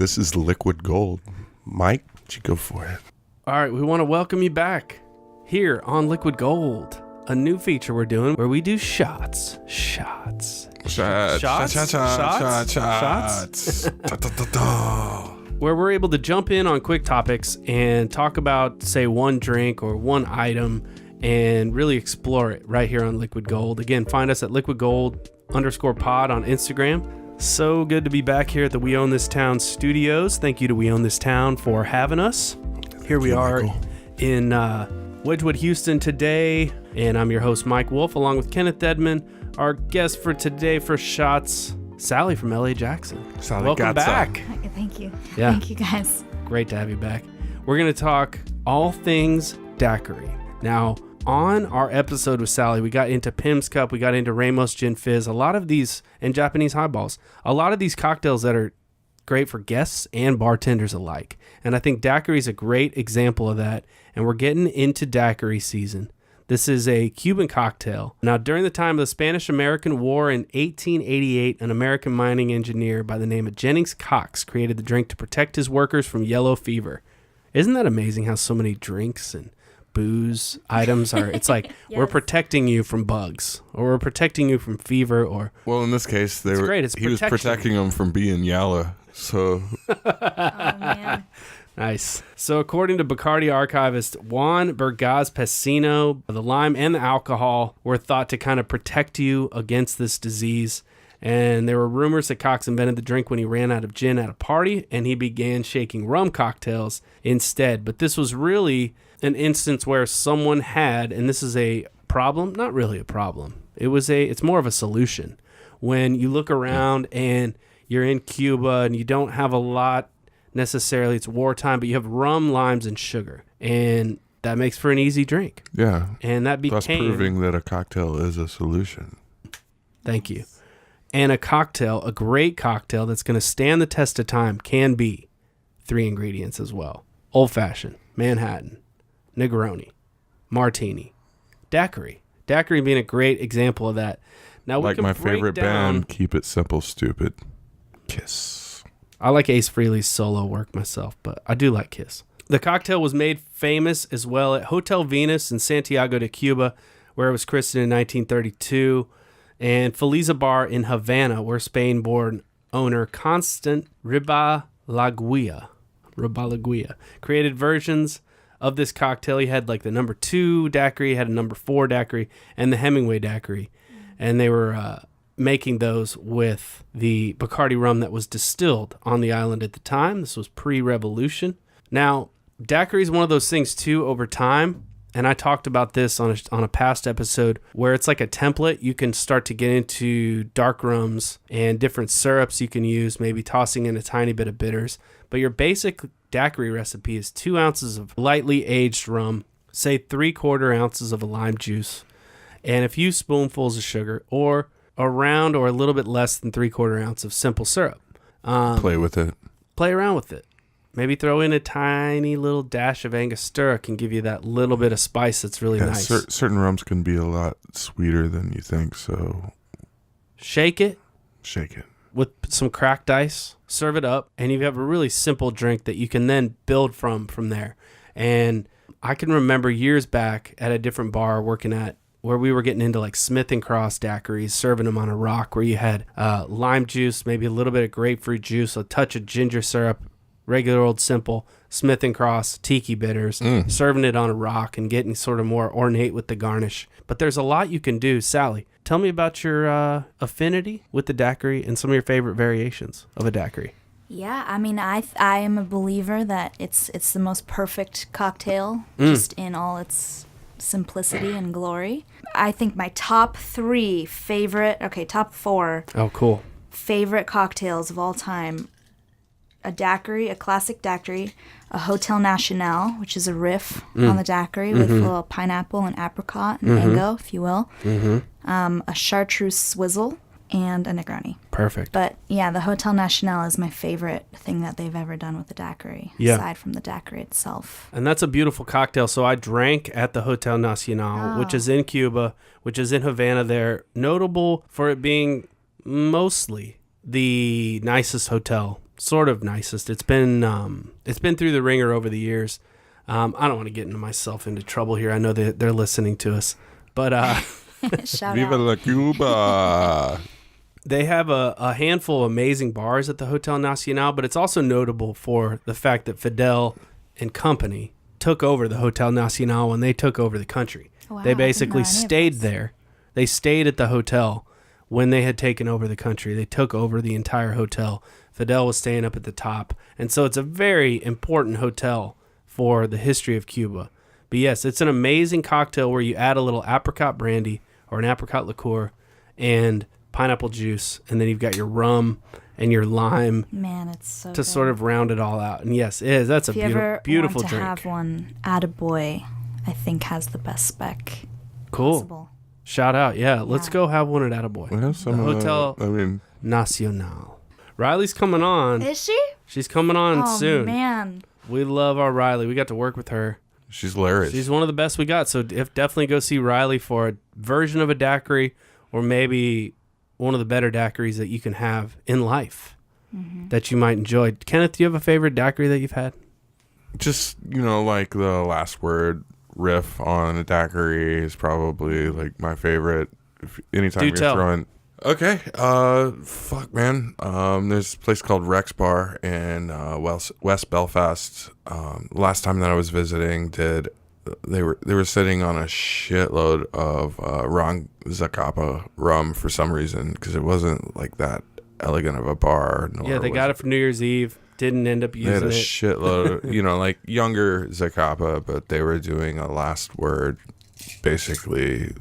This is Liquid Gold. Mike, you go for it. All right, we want to welcome you back here on Liquid Gold, a new feature we're doing where we do shots. Where we're able to jump in on quick topics and talk about, say, one drink or one item and really explore it right here on Liquid Gold. Again, find us at liquidgold_pod on Instagram. So good to be back here at the We Own This Town studios. Thank you to We Own This Town for having us. Here we are in Wedgwood, Houston today, and I'm your host, Mike Wolf, along with Kenneth Dedmon. Our guest for today for shots, Sally from LA Jackson. Sally Welcome Gatza. back. Thank you. Yeah. Thank you, guys. Great to have you back. We're going to talk all things daiquiri. Now, on our episode with Sally, we got into Pim's Cup, we got into Ramos Gin Fizz, a lot of these, and Japanese highballs, a lot of these cocktails that are great for guests and bartenders alike. And I think daiquiri is a great example of that. And we're getting into daiquiri season. This is a Cuban cocktail. Now, during the time of the Spanish-American War in 1888, an American mining engineer by the name of Jennings Cox created the drink to protect his workers from yellow fever. Isn't that amazing how so many drinks and booze items are? It's like Yes. We're protecting you from bugs, or we're protecting you from fever, or Well, in this case, It's great. It's he was protection. protecting them from being yalla. So Oh, man. nice. So according to Bacardi archivist Juan Bergaz Pesino, the lime and the alcohol were thought to kind of protect you against this disease. And there were rumors that Cox invented the drink when he ran out of gin at a party and he began shaking rum cocktails instead. But this was really an instance where someone had, and this is a problem, not really a problem. It's more of a solution. When you look around and you're in Cuba and you don't have a lot necessarily, it's wartime, but you have rum, limes, and sugar. And that makes for an easy drink. yeah, And that became... thus proving that a cocktail is a solution. Thank you. And a cocktail, a great cocktail that's going to stand the test of time, can be 3 ingredients as well. Old-fashioned, Manhattan, Negroni, Martini, Daiquiri. Daiquiri being a great example of that. Now we Like can my break favorite down, band, Keep It Simple, Stupid. Kiss. I like Ace Frehley's solo work myself, but I do like Kiss. The cocktail was made famous as well at Hotel Venus in Santiago de Cuba, where it was christened in 1932, and Feliza Bar in Havana, where Spain-born owner Constant Ribalaguia created versions of this cocktail. He had like the number 2 daiquiri, had a number 4 daiquiri, and the Hemingway daiquiri. And they were making those with the Bacardi rum that was distilled on the island at the time. This was pre-revolution. Now, daiquiri is one of those things too over time. And I talked about this on a past episode where it's like a template. You can start to get into dark rums and different syrups you can use, maybe tossing in a tiny bit of bitters. But your basic daiquiri recipe is 2 ounces of lightly aged rum, say 3/4 ounces of a lime juice, and a few spoonfuls of sugar, or around or a little bit less than 3/4 ounce of simple syrup. Play with it. Play around with it. Maybe throw in a tiny little dash of Angostura, can give you that little bit of spice that's really nice. Certain rums can be a lot sweeter than you think, so Shake it shake it. with some cracked ice, serve it up, and you have a really simple drink that you can then build from there. And I can remember years back at a different bar working at where we were getting into like Smith & Cross daiquiris, serving them on a rock where you had lime juice, maybe a little bit of grapefruit juice, a touch of ginger syrup, regular old simple Smith & Cross tiki bitters, serving it on a rock and getting sort of more ornate with the garnish. But there's a lot you can do. Sally, tell me about your affinity with the daiquiri and some of your favorite variations of a daiquiri. Yeah, I mean, I am a believer that it's the most perfect cocktail, just in all its simplicity and glory. I think my top 4 Oh, cool. favorite cocktails of all time: a daiquiri, a classic daiquiri, a Hotel Nacional, which is a riff on the daiquiri with a little pineapple and apricot and mango, if you will, a chartreuse swizzle, and a Negroni. Perfect. But yeah, the Hotel Nacional is my favorite thing that they've ever done with the daiquiri, Yeah. aside from the daiquiri itself. And that's a beautiful cocktail. So I drank at the Hotel Nacional, which is in Cuba, which is in Havana there. Notable for it being mostly the nicest hotel sort of nicest. It's been through the ringer over the years. I don't want to get myself into trouble here. I know that they're listening to us, but Shout Viva out. la Cuba. they have a handful of amazing bars at the Hotel Nacional, but it's also notable for the fact that Fidel and company took over the Hotel Nacional when they took over the country. Wow, I They didn't know basically any of stayed this. there. They stayed at the hotel when they had taken over the country. They took over the entire hotel. Fidel was staying up at the top. And so it's a very important hotel for the history of Cuba. But yes, it's an amazing cocktail where you add a little apricot brandy or an apricot liqueur and pineapple juice. And then you've got your rum and your lime Man, it's so to good. sort of round it all out. And yes, it is. That's a If you ever beautiful want to drink. have one, Attaboy, I think has the best spec Cool. possible. Shout out. Yeah, let's Yeah. go have one at Attaboy. We have some The of Hotel I mean, Nacional. Riley's coming on. Is she? She's coming on Oh soon. man, We love our Riley. We got to work with her. she's hilarious. She's one of the best we got. So if definitely go see Riley for a version of a daiquiri or maybe one of the better daiquiris that you can have in life that you might enjoy. Kenneth, do you have a favorite daiquiri that you've had? Just, like the last word riff on a daiquiri is probably like my favorite. Anytime Do you're tell. throwing. Okay. Fuck, man. There's a place called Rex Bar in West Belfast. Last time that I was visiting, they were sitting on a shitload of wrong Zacapa rum for some reason because it wasn't like that elegant of a bar. Yeah, they got it for New Year's Eve. Didn't end up They had using a it. shitload, like younger Zacapa, but they were doing a last word basically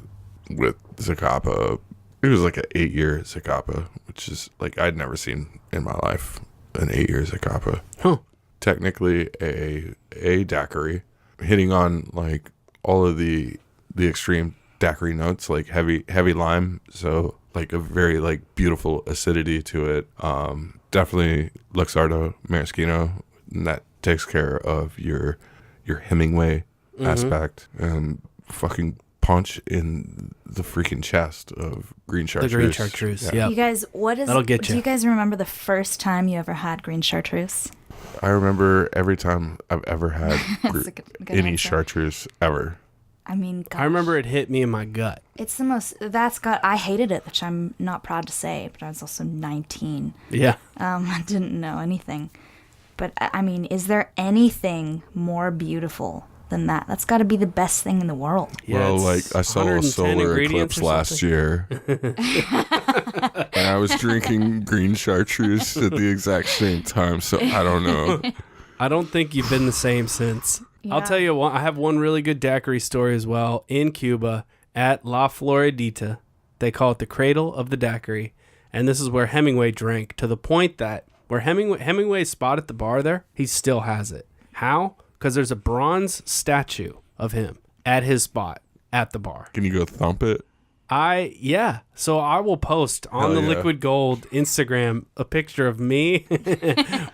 with Zacapa. It was like an 8-year Zacapa, which is like I'd never seen in my life an 8-year Zacapa. Huh. Technically a daiquiri, hitting on like all of the extreme daiquiri notes, like heavy lime, so like a very like beautiful acidity to it. Definitely Luxardo Maraschino, and that takes care of your Hemingway aspect, and fucking punch in the freaking chest of green The chartreuse. green chartreuse. Yeah. Yep. you guys, That'll get do ya. you guys remember the first time you ever had green chartreuse? I remember every time I've ever had That's a good any answer. chartreuse ever. I mean, gosh, I remember it hit me in my gut. it's the most. I hated it, which I'm not proud to say, but I was also 19. Yeah. I didn't know anything. But I mean, is there anything more beautiful than that? That's got to be the best thing in the world. Yeah, Well, it's like I saw a 110 solar ingredients eclipse or last something. year, and I was drinking green chartreuse at the exact same time. So I don't know. I don't think you've been the same since. I'll Yeah. tell you what, I have one really good daiquiri story as well in Cuba at La Floridita. They call it the cradle of the daiquiri. And this is where Hemingway drank, to the point that where Hemingway's spot at the bar there, he still has it. How? Because there's a bronze statue of him at his spot at the bar. Can you go thump it? So I will post on Hell the yeah. Liquid Gold Instagram a picture of me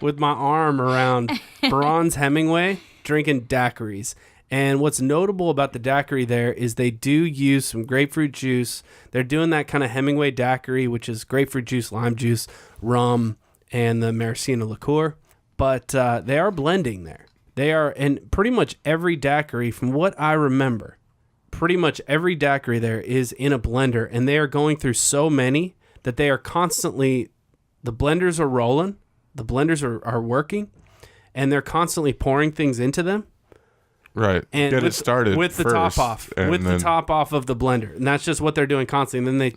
with my arm around bronze Hemingway drinking daiquiris. And what's notable about the daiquiri there is they do use some grapefruit juice. They're doing that kind of Hemingway daiquiri, which is grapefruit juice, lime juice, rum, and the maraschino liqueur. But they are blending there. They are, and pretty much every daiquiri, from what I remember, pretty much every daiquiri there is in a blender, and they are going through so many that they are constantly, the blenders are rolling, the blenders are working, and they're constantly pouring things into them. Right. And Get with, it started with the first, top off, and with the then- top off of the blender, and that's just what they're doing constantly. And then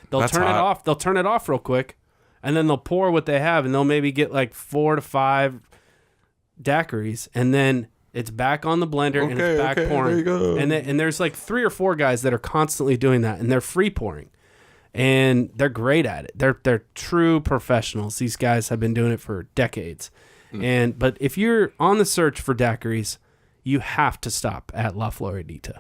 they'll That's turn it hot. off. They'll turn it off real quick, and then they'll pour what they have, and they'll maybe get like 4 to 5 daiquiris, and then it's back on the blender and it's back pouring. There you go. And there's like 3 or 4 guys that are constantly doing that, and they're free pouring, and they're great at it. They're true professionals. These guys have been doing it for decades. But if you're on the search for daiquiris, you have to stop at La Floridita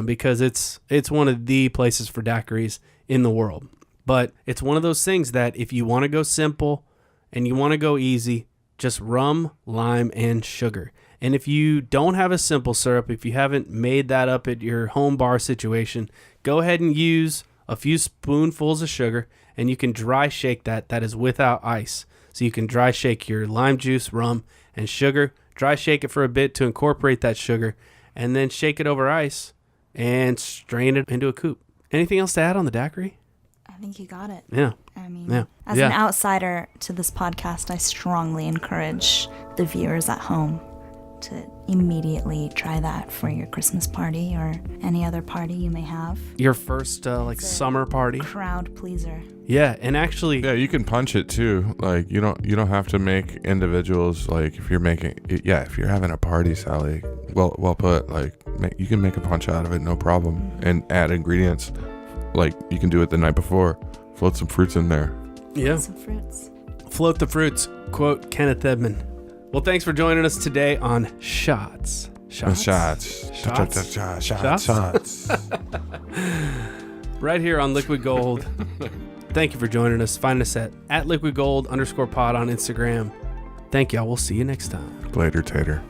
because it's one of the places for daiquiris in the world. But it's one of those things that if you want to go simple and you want to go easy, just rum, lime, and sugar. And if you don't have a simple syrup, if you haven't made that up at your home bar situation, go ahead and use a few spoonfuls of sugar, and you can dry shake that. That is without ice. So you can dry shake your lime juice, rum, and sugar. Dry shake it for a bit to incorporate that sugar, and then shake it over ice and strain it into a coupe. Anything else to add on the daiquiri? I think you got it. Yeah. I mean, Yeah. as an outsider to this podcast, I strongly encourage the viewers at home to immediately try that for your Christmas party or any other party you may have. Your first summer party. Crowd pleaser. Yeah, and actually, Yeah, you can punch it too. Like you don't have to make individuals. Like if you're having a party, Sally, well put. Like you can make a punch out of it, no problem, and add ingredients. Like you can do it the night before. Float some fruits in there. yeah, Some fruits. float the fruits. Quote Kenneth Dedmon. Well, thanks for joining us today on Shots. Shots. Shots. Shots. Right here on Liquid Gold. Thank you for joining us. Find us at liquidgold_pod on Instagram. Thank y'all. We'll see you next time. Later, Tater.